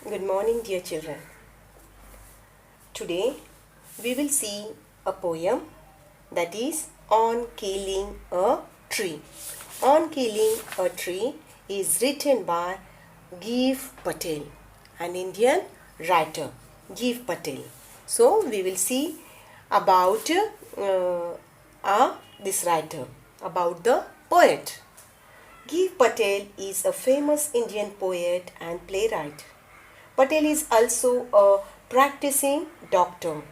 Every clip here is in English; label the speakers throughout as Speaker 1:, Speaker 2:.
Speaker 1: Good morning, dear children. Today we will see a poem that is On Killing a Tree. On Killing a Tree is written by Giv Patel, an Indian writer. Giv Patel. So we will see about this writer, about the poet. Giv Patel is a famous Indian poet and playwright. Patel is also a practicing doctor.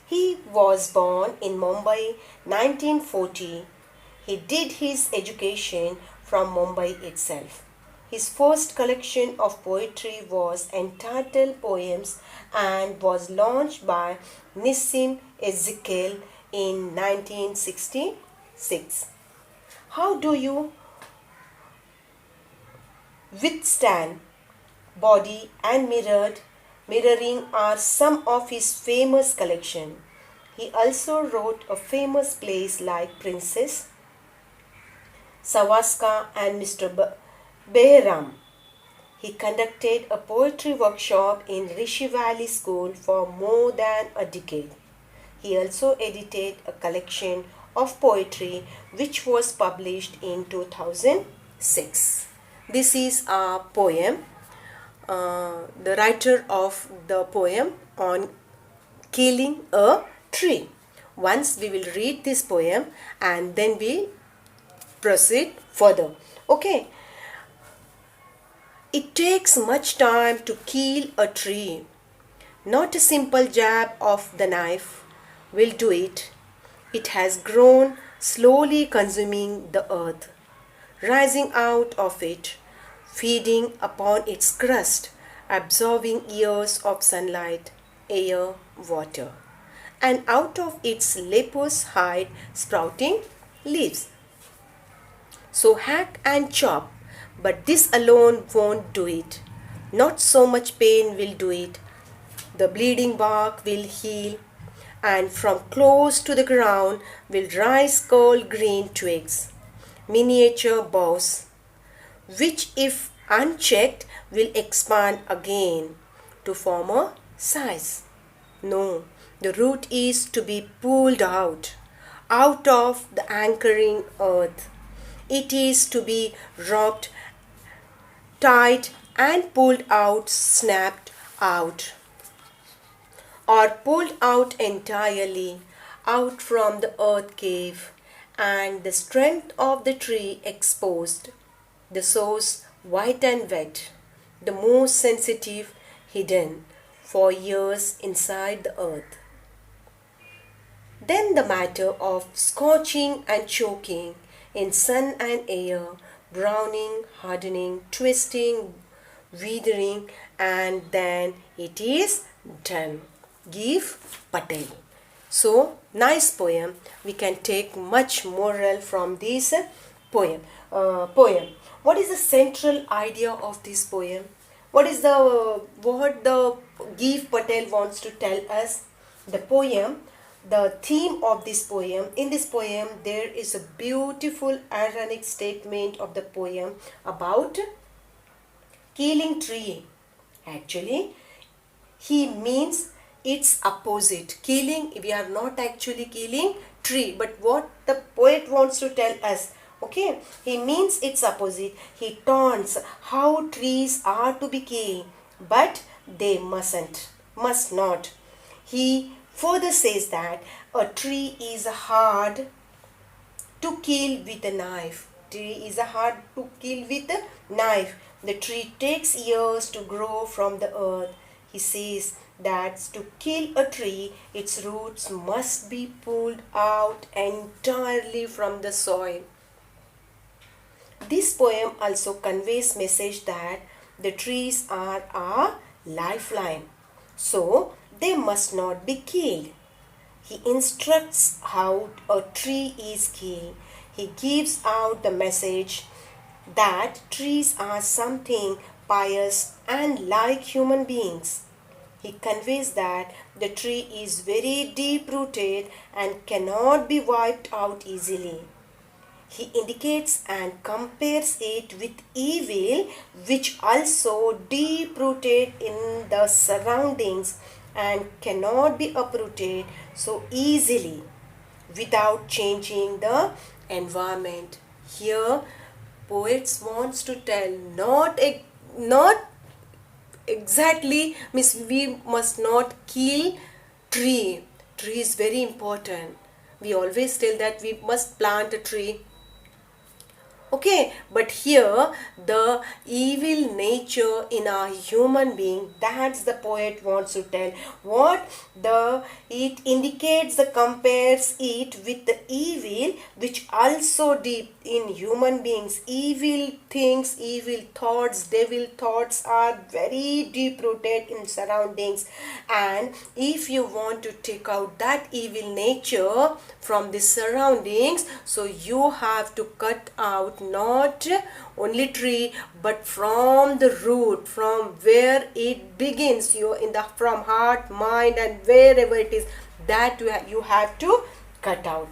Speaker 1: He was born in Mumbai 1940. He did his education from Mumbai itself. His first collection of poetry was entitled Poems and was launched by Nissim Ezekiel in 1966. How do you withstand body and mirroring are some of his famous collection. He also wrote a famous plays like Princess, Savaska and Mr. Behram. He conducted a poetry workshop in Rishi Valley School for more than a decade. He also edited a collection of poetry which was published in 2006. This is a poem. The writer of the poem on killing a tree. Once we will read this poem and then we proceed further. Okay. It takes much time to kill a tree. Not a simple jab of the knife will do it. It has grown, slowly consuming the earth, rising out of it, feeding upon its crust, absorbing years of sunlight, air, water, and out of its leprous hide sprouting leaves. So hack and chop, but this alone won't do it. Not so much pain will do it. The bleeding bark will heal, and from close to the ground will rise cold green twigs, miniature boughs, which if unchecked will expand again to former size. No, the root is to be pulled out of the anchoring earth. It is to be robbed, tied and pulled out, snapped out, or pulled out entirely out from the earth cave, and the strength of the tree exposed, the source white and wet, the most sensitive hidden for years inside the earth. Then the matter of scorching and choking in sun and air, browning, hardening, twisting, withering, and then it is done. Giv Patel. So, nice poem. We can take much moral from this poem. What is the central idea of this poem? What the Giv Patel wants to tell us? The poem, the theme of this poem. In this poem, there is a beautiful ironic statement of the poem about killing tree. Actually, he means its opposite. Killing, we are not actually killing tree, but what the poet wants to tell us, okay, he means its opposite. He taunts how trees are to be killed, but they must not. He further says that a tree is hard to kill with a knife. Tree is hard to kill with a knife. The tree takes years to grow from the earth. He says that to kill a tree, its roots must be pulled out entirely from the soil. This poem also conveys message that the trees are our lifeline, so they must not be killed. He instructs how a tree is killed. He gives out the message that trees are something pious and like human beings. He conveys that the tree is very deep rooted and cannot be wiped out easily. He indicates and compares it with evil, which also deep rooted in the surroundings and cannot be uprooted so easily without changing the environment. Here, poets wants to tell not exactly means we must not kill tree. Tree is very important. We always tell that we must plant a tree. Okay, but here the evil nature in a human being, that's the poet wants to tell. What the it indicates, the compares it with the evil which also deep in human beings. Evil things, evil thoughts, devil thoughts are very deep rooted in surroundings, and if you want to take out that evil nature from the surroundings, so you have to cut out not only tree but from the root, from where it begins, you in the from heart, mind, and wherever it is, that you have to cut out.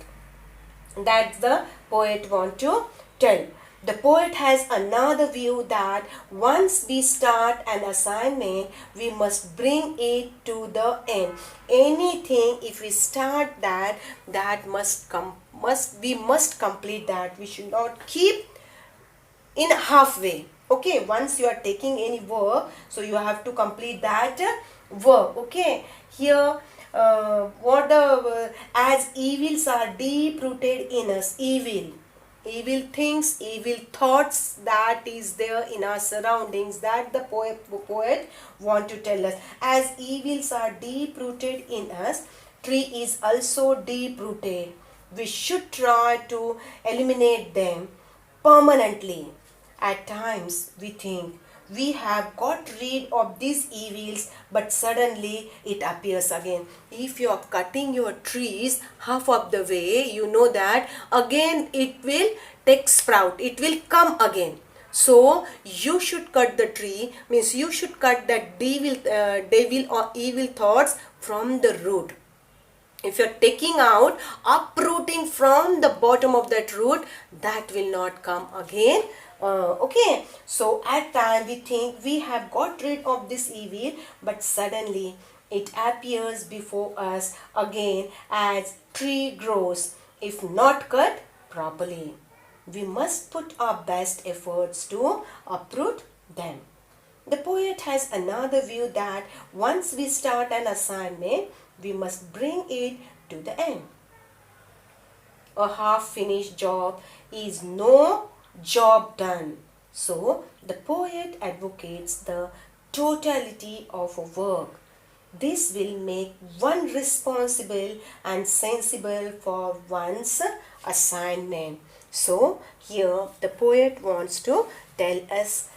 Speaker 1: That's the poet want to tell. The poet has another view that once we start an assignment, we must bring it to the end. Anything, if we start that, that we must complete that. We should not keep in halfway. Okay, once you are taking any work, so you have to complete that work. Okay, here what the as evils are deep rooted in us, evil things, evil thoughts that is there in our surroundings, that the poet want to tell us. As evils are deep rooted in us, tree is also deep rooted. We should try to eliminate them permanently. At times we think we have got rid of these evils, but suddenly it appears again. If you are cutting your trees half of the way, you know that again it will take sprout, it will come again. So you should cut the tree, means you should cut that devil or evil thoughts from the root. If you're taking out, uprooting from the bottom of that root, that will not come again. Okay, so at time we think we have got rid of this evil, but suddenly it appears before us again as tree grows if not cut properly. We must put our best efforts to uproot them. The poet has another view that once we start an assignment, we must bring it to the end. A half-finished job is no job done. So, the poet advocates the totality of a work. This will make one responsible and sensible for one's assignment. So, here the poet wants to tell us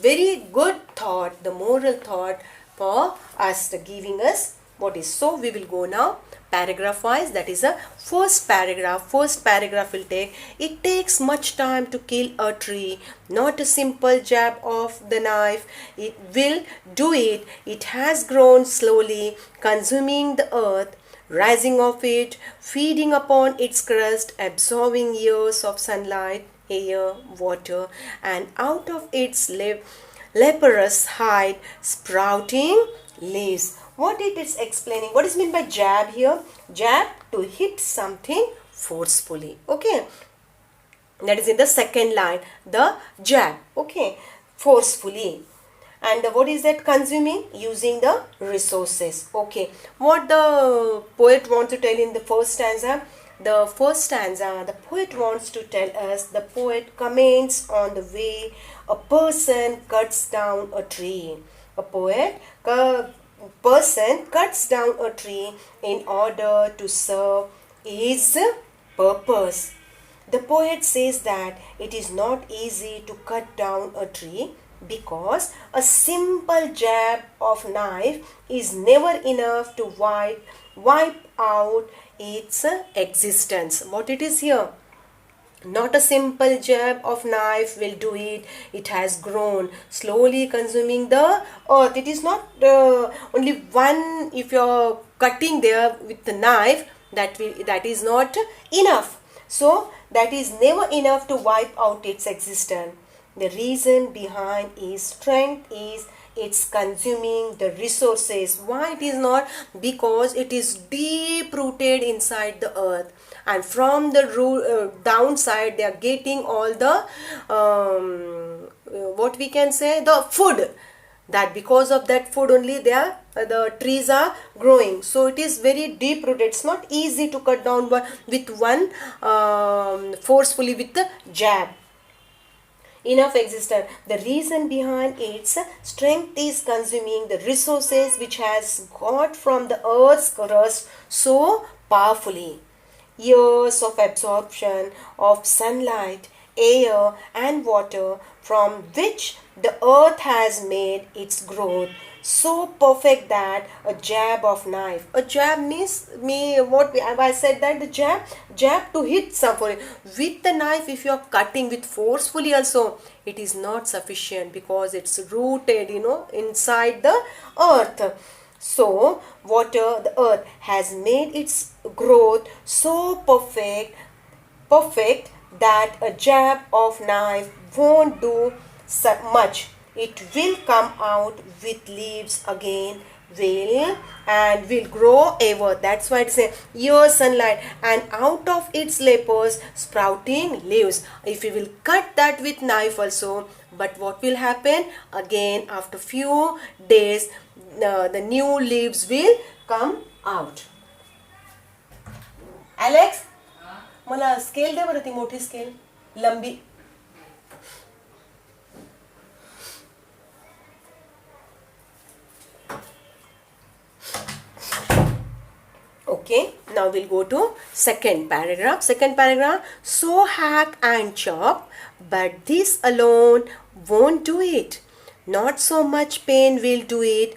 Speaker 1: very good thought, the moral thought for us, giving us what is. So we will go now paragraph wise. That is a first paragraph. First paragraph will take, it takes much time to kill a tree, not a simple jab of the knife. It will do it. It has grown slowly, consuming the earth, rising of it, feeding upon its crust, absorbing years of sunlight, air, water, and out of its leprous hide sprouting leaves. What it is explaining, what is meant by jab here? Jab, to hit something forcefully. Okay, that is in the second line, the jab. Okay, forcefully. And what is that? Consuming, using the resources. Okay, what the poet wants to tell in the first stanza? The first stanza, the poet wants to tell us, the poet comments on the way a person cuts down a tree. A person cuts down a tree in order to serve his purpose. The poet says that it is not easy to cut down a tree because a simple jab of knife is never enough to wipe out its existence. What it is here? Not a simple jab of knife will do it. It has grown, slowly consuming the earth. It is not only one, if you're cutting there with the knife, that is not enough. So that is never enough to wipe out its existence. The reason behind its strength is it's consuming the resources. Why it is not? Because it is deep rooted inside the earth, and from the downside they are getting all the what we can say, the food, that because of that food only they are the trees are growing. So it is very deep rooted. It's not easy to cut down with one forcefully with the jab. Enough existence. The reason behind its strength is consuming the resources which has got from the earth's crust so powerfully. Years of absorption of sunlight, air and water, from which the earth has made its growth so perfect that a jab of knife. A jab means I said that the jab to hit somebody. With the knife, if you are cutting with forcefully also, it is not sufficient because it's rooted, inside the earth. So the earth has made its growth so perfect that a jab of knife won't do much. It will come out with leaves again, will grow ever. That's why it's a year sunlight, and out of its lepers sprouting leaves. If we will cut that with knife also, but what will happen? Again after few days the new leaves will come out. Alex, मला scale दे बरं, ती मोठी scale लंबी. Okay, now we'll go to second paragraph. Second paragraph. So hack and chop, but this alone won't do it. Not so much pain will do it.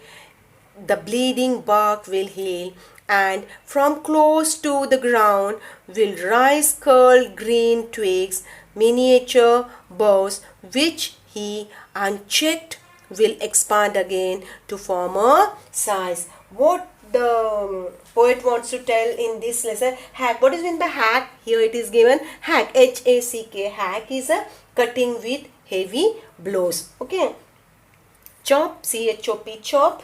Speaker 1: The bleeding bark will heal, and from close to the ground will rise curled green twigs, miniature boughs, which he unchecked will expand again to form a size. What the poet wants to tell in this lesson? Hack. What is meant by hack? Here it is given hack, H-A-C-K. Hack is a cutting with heavy blows. Okay. Chop, C-H-O-P, chop,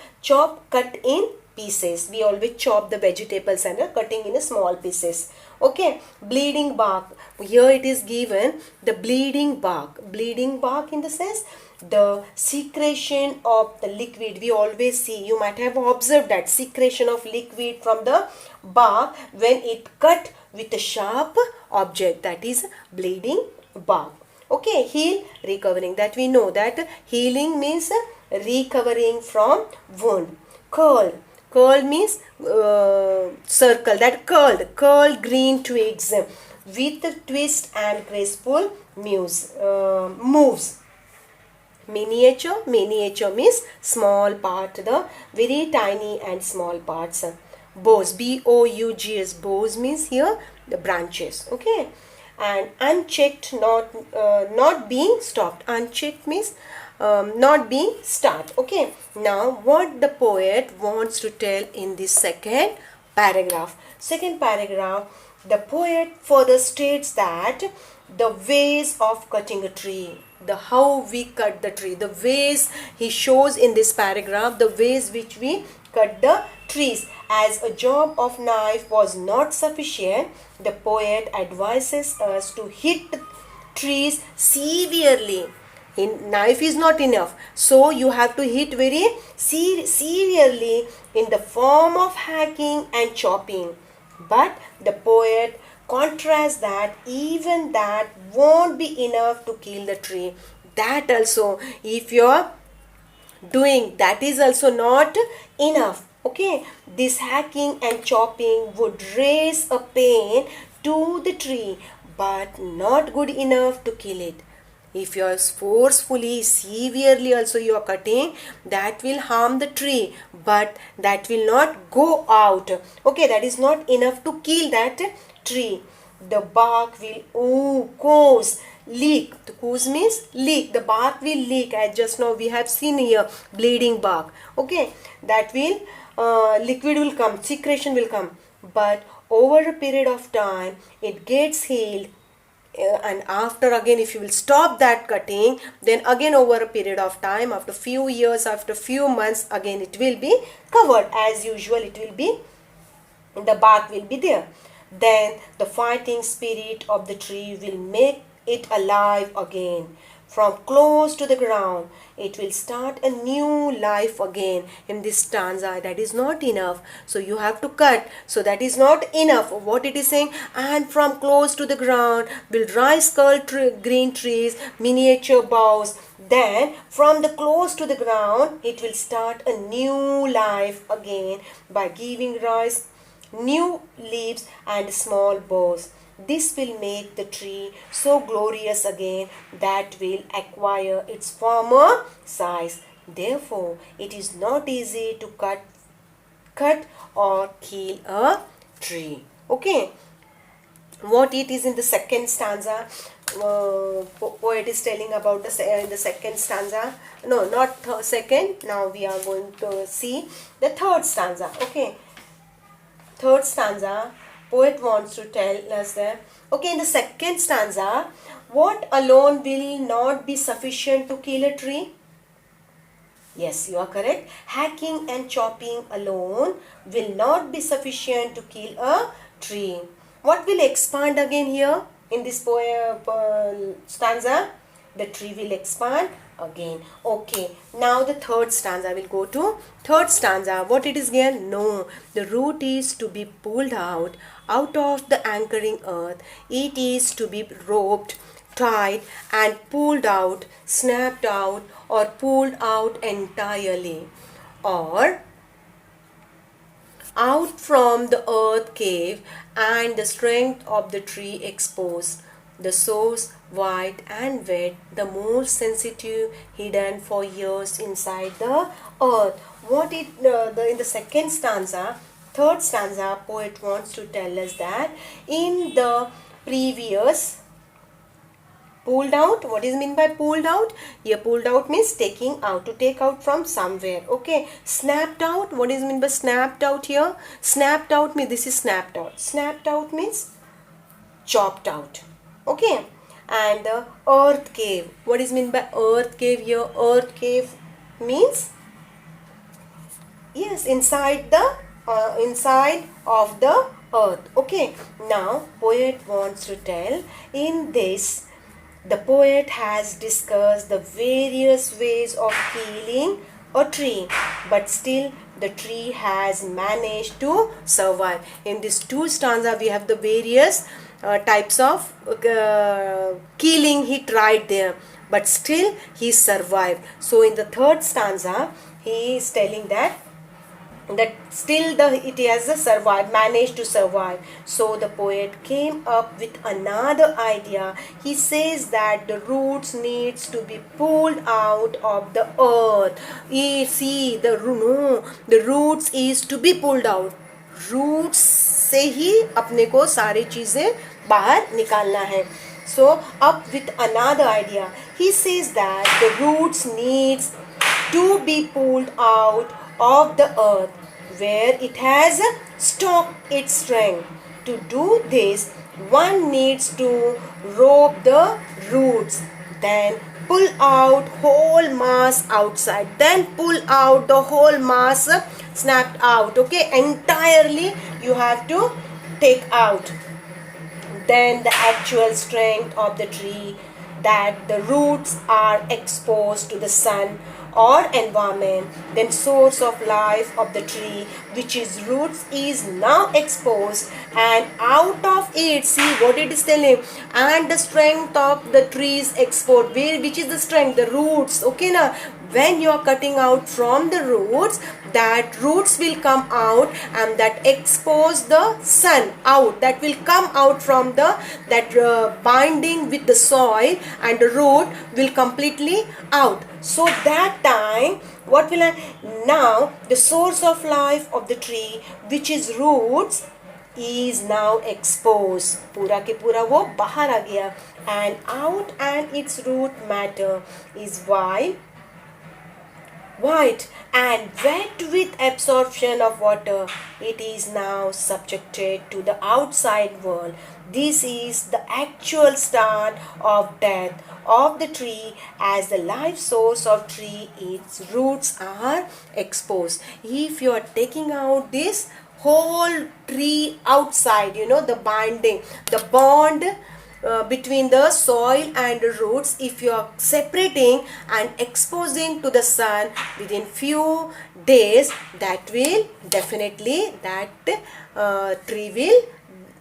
Speaker 1: cut in pieces. We always chop the vegetables and cutting in a small pieces. Okay. Bleeding bark. Here it is given the bleeding bark. Bleeding bark in the sense the secretion of the liquid. We always see, you might have observed that secretion of liquid from the bark when it cut with a sharp object, that is bleeding bark. Okay, heal, recovering, that we know that healing means recovering from wound. Curl means circle, that curled green twigs with twist and graceful moves. Miniature means small part, the very tiny and small parts. Boughs, B-O-U-G-S, boughs means here the branches. Okay, and unchecked, not being stopped. Unchecked means not being stopped. Okay, now what the poet wants to tell in this second paragraph. Second paragraph, the poet further states that the ways of cutting a tree, the how we cut the tree, the ways he shows in this paragraph, the ways which we cut the trees. As a job of knife was not sufficient, the poet advises us to hit trees severely. Knife is not enough, so you have to hit very severely in the form of hacking and chopping. But the poet contrasts that even that won't be enough to kill the tree. That also, if you're doing, that is also not enough. Okay, this hacking and chopping would raise a pain to the tree, but not good enough to kill it. If you are forcefully, severely also you are cutting, that will harm the tree, but that will not go out. Okay, that is not enough to kill that tree. The bark will ooze, leak. The ooze means leak. The bark will leak, as just now we have seen here, bleeding bark. Okay, that will liquid will come, secretion will come, but over a period of time it gets healed, and after again if you will stop that cutting, then again over a period of time, after few years, after few months, again it will be covered as usual. It will be, the bark will be there. Then the fighting spirit of the tree will make it alive again. From close to the ground, it will start a new life again. In this stanza, that is not enough. So you have to cut. So that is not enough. What it is saying, and from close to the ground will rise curled green trees, miniature boughs. Then from the close to the ground, it will start a new life again by giving rise new leaves and small boughs. This will make the tree so glorious again that will acquire its former size. Therefore, it is not easy to cut or kill a tree. Okay. What it is in the second stanza, poet is telling about in the second stanza. No, not second. Now we are going to see the third stanza. Okay. Third stanza, poet wants to tell us that, okay, in the second stanza, what alone will not be sufficient to kill a tree? Yes, you are correct. Hacking and chopping alone will not be sufficient to kill a tree. What will expand again here in this stanza? The tree will expand again. Okay, now the third stanza, will go to third stanza. What it is again? No, the root is to be pulled out of the anchoring earth. It is to be roped, tied and pulled out, snapped out or pulled out entirely, or out from the earth cave, and the strength of the tree exposed, the source white and wet, the more sensitive, hidden for years inside the earth. What it in the second stanza, third stanza, poet wants to tell us that in the previous pulled out, what is mean by pulled out? Here pulled out means taking out, to take out from somewhere. Okay, snapped out, what is mean by snapped out here? Snapped out means, this is snapped out. Snapped out means chopped out. Okay, and the earth cave, what is mean by earth cave here? Earth cave means, yes, inside of the earth. Okay, now poet wants to tell, in this the poet has discussed the various ways of killing a tree, but still the tree has managed to survive. In these two stanza we have the various types of killing he tried there, but still he survived. So in the third stanza he is telling that still it has survived, managed to survive. So the poet came up with another idea. He says that the roots needs to be pulled out of the earth. See, the roots is to be pulled out. Roots से ही अपने को सारी चीजें बाहर निकालना है. So up with another idea, he says that the roots needs to be pulled out of the earth where it has stopped its strength. To do this, one needs to rope the roots, then pull out whole mass outside, then pull out the whole mass snapped out. Okay, entirely you have to take out. Then the actual strength of the tree, that the roots are exposed to the sun or environment, then source of life of the tree, which is roots, is now exposed, and out of it, see what it is telling, and the strength of the trees exposed. Which is the strength? The roots. Okay, now when you are cutting out from the roots, that roots will come out and that expose the sun out, that will come out from the binding with the soil, and the root will completely out. So that time what will now the source of life of the tree, which is roots, is now exposed. पूरा के पूरा वो बाहर आ गया, and out, and its root matter is why white and wet with absorption of water. It is now subjected to the outside world. This is the actual start of death of the tree, as the life source of tree, its roots are exposed. If you are taking out this whole tree outside, the binding, the bond between the soil and the roots, if you are separating and exposing to the sun within few days, that will definitely, that tree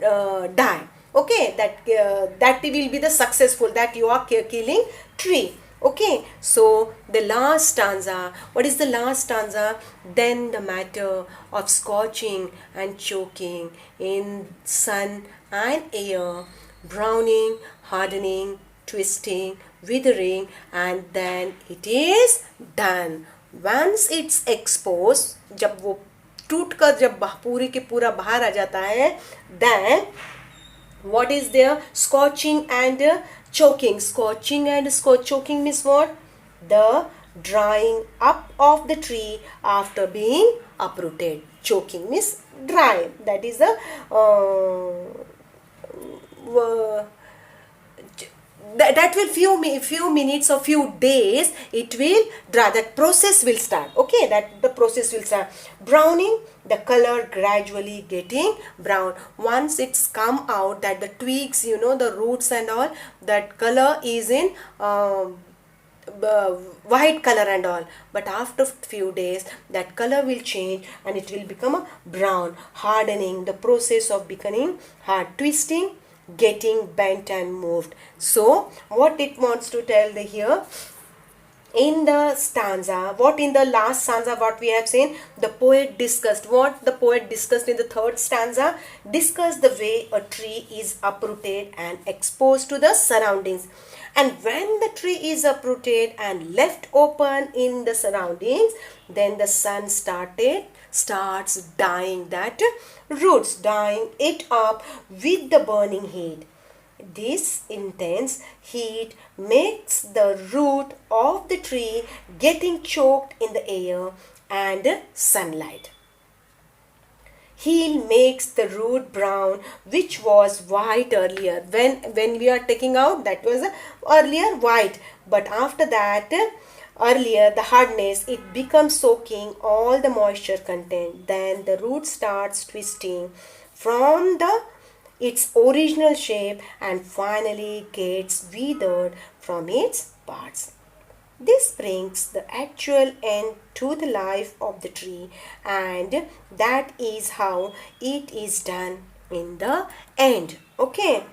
Speaker 1: will die. Okay, that will be the successful, that you are killing tree. Okay, so the last stanza, what is the last stanza? Then the matter of scorching and choking in sun and air, browning, hardening, twisting, withering, and then it is done. Once it's exposed, जब वो टूट कर जब पूरी के पूरा बाहर आ जाता है, then what is there? Scorching and choking. Scorching and choking means what? The drying up of the tree after being uprooted. Choking means dry. That is the that will few minutes or few days it will dry. That process will start. Okay, that the process will start. Browning, the color gradually getting brown. Once it's come out that the twigs, the roots and all, that color is in white color and all, but after few days that color will change and it will become a brown. Hardening, the process of becoming hard. Twisting, getting bent and moved. So what it wants to tell the here in the stanza, what in the last stanza, what we have seen, the poet discussed, what the poet discussed in the third stanza, discussed the way a tree is uprooted and exposed to the surroundings. And when the tree is uprooted and left open in the surroundings, then the sun starts dyeing that roots, dyeing it up with the burning heat. This intense heat makes the root of the tree getting choked in the air and sunlight. Heat makes the root brown, which was white earlier. When we are taking out, that was earlier white, but after that, earlier the hardness, it becomes soaking all the moisture content. Then the root starts twisting from its original shape and finally gets withered from its parts. This brings the actual end to the life of the tree, and that is how it is done in the end. Okay.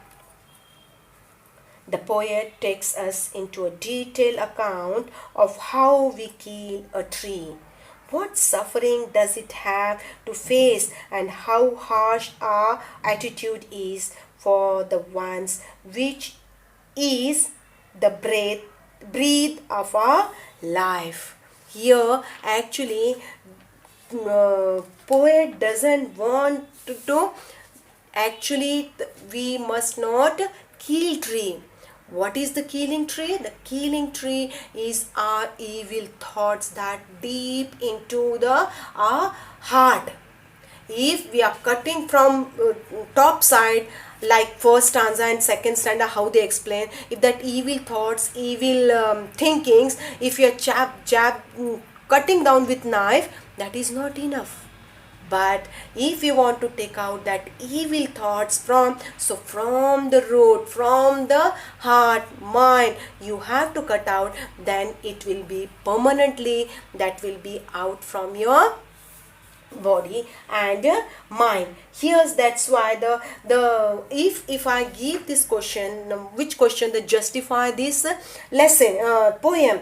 Speaker 1: The poet takes us into a detailed account of how we kill a tree. What suffering does it have to face, and how harsh our attitude is for the ones which is the breath of our life. Here actually poet doesn't want to actually, we must not kill tree. What is the killing tree? The killing tree is our evil thoughts that deep into our heart. If we are cutting from top side, like first stanza and second stanza, how they explain, if that evil thoughts, evil thinkings, if you are cutting down with knife, that is not enough. But if you want to take out that evil thoughts from the root, from the heart, mind, you have to cut out, then it will be permanently, that will be out from your body and mind. Here's, that's why the if I give this question, which question that justify this lesson poem,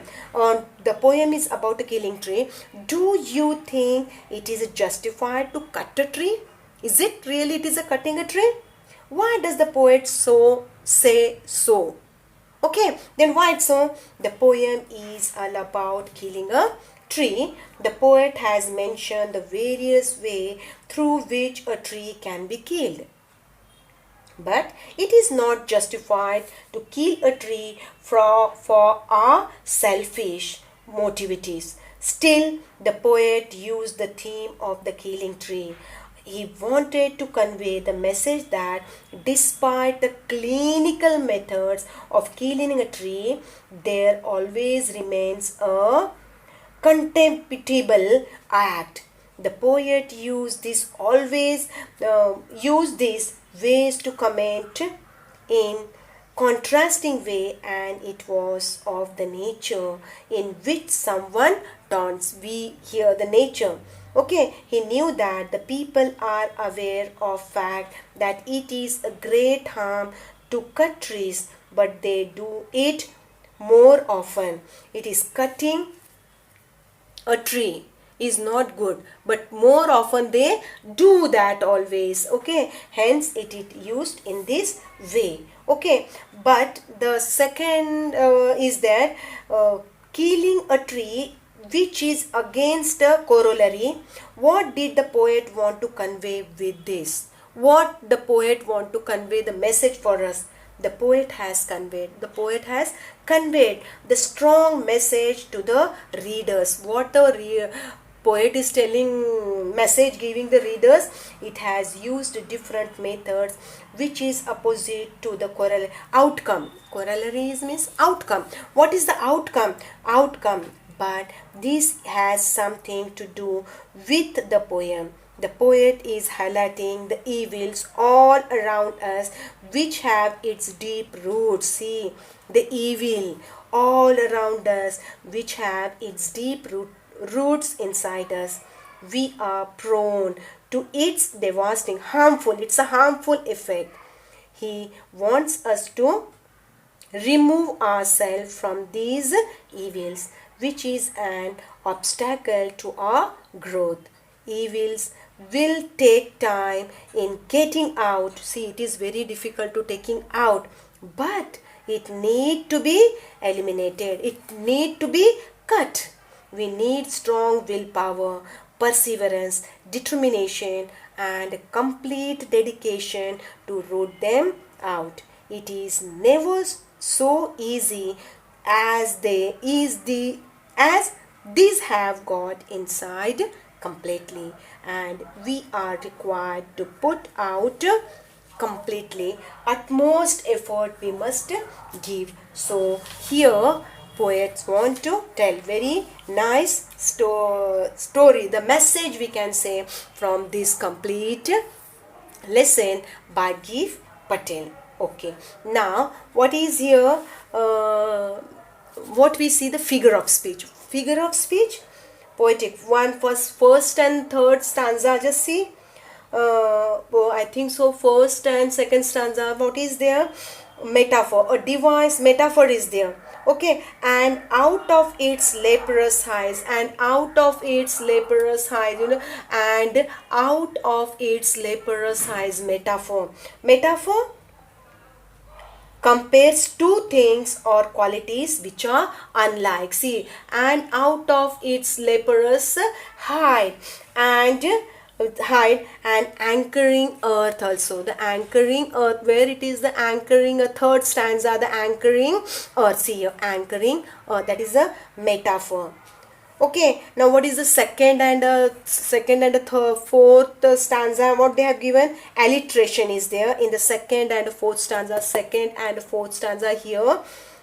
Speaker 1: the poem is about a killing tree. Do you think it is justified to cut a tree? Is it really, it is a cutting a tree? Why does the poet say so? Okay, then why it's so? The poem is all about killing a tree. The poet has mentioned the various way through which a tree can be killed. But it is not justified to kill a tree for our selfish motivities. Still, the poet used the theme of the killing tree. He wanted to convey the message that despite the clinical methods of killing a tree, there always remains a contemptible act. The poet used these ways to comment in contrasting way, and it was of the nature in which someone taunts. We hear the nature. Okay, he knew that the people are aware of fact that it is a great harm to cut trees, but they do it more often. It is cutting a tree is not good, but more often they do that always. Okay, hence it is used in this way. Okay, but the second is that killing a tree, which is against the corollary. What did the poet want to convey with this? What the poet want to convey the message for us? The poet has conveyed the strong message to the readers. What the poet is telling, message giving the readers, it has used different methods which is opposite to the outcome. Corollary means outcome. What is the outcome? But this has something to do with the poem. The poet is highlighting the evils all around us which have its deep roots. See, the evil all around us which have its deep roots inside us. We are prone to its devastating, it's a harmful effect. He wants us to remove ourselves from these evils, which is an obstacle to our growth. Evils will take time in getting out. See, it is very difficult to taking out, but it need to be eliminated. It need to be cut. We need strong willpower, perseverance, determination, and complete dedication to root them out. It is never so easy as as these have got inside completely, and we are required to put out completely. Utmost effort we must give. So here poets want to tell very nice story, the message we can say from this complete lesson by Gift Patel. Okay, now what is here? What we see, the figure of speech. Poetic one, first and third stanza. Just see, I think so. First and second stanza. What is there? Metaphor. A device metaphor is there. Okay, and out of its leprous eyes, and out of its leprous eyes, and out of its leprous eyes. Metaphor compares two things or qualities which are unlike. See, and out of its leprous hide, and anchoring earth also. The anchoring earth, where it is the anchoring, a third stanza, the anchoring earth. See here, anchoring earth, that is a metaphor. Okay, now what is the second and fourth stanza? What they have given? Alliteration is there in the second and fourth stanza. Second and fourth stanza here.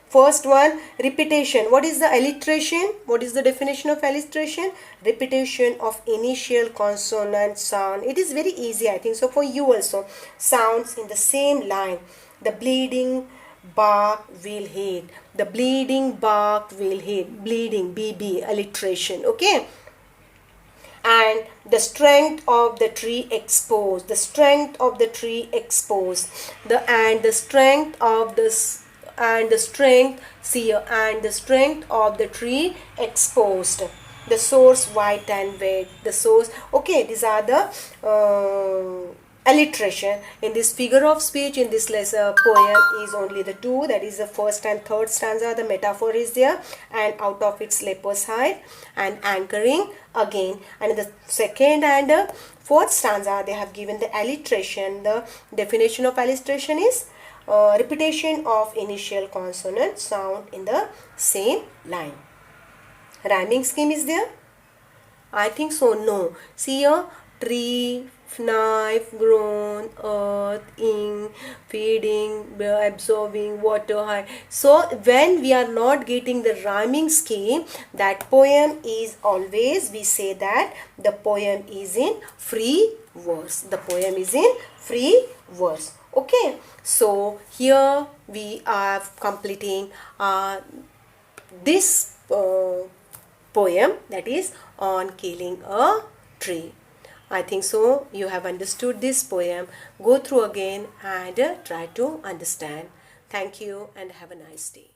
Speaker 1: First one, repetition. What is the alliteration? What is the definition of alliteration? Repetition of initial consonant sound. It is very easy, I think so, for you also. Sounds in the same line. The bleeding bark will hit. The bleeding bark will hit. Bleeding, BB, alliteration. Okay. And the strength of the tree exposed. The strength of the tree exposed. The strength of the strength, see, and the strength of the tree exposed. The source white and wet. The source. Okay, these are the alliteration. In this figure of speech, in this poem is only the two, that is the first and third stanza. The metaphor is there, and out of its leprous hide, and anchoring again. And in the second and fourth stanza, they have given the alliteration. The definition of alliteration is repetition of initial consonant sound in the same line. Rhyming scheme is there? I think so. No. See here, tree, knife, grown, earth, ink, feeding, absorbing, water, high. So when we are not getting the rhyming scheme, that poem is always, we say that the poem is in free verse. The poem is in free verse. Okay. So here we are completing this poem, that is on killing a tree. I think so you have understood this poem. Go through again and try to understand. Thank you and have a nice day.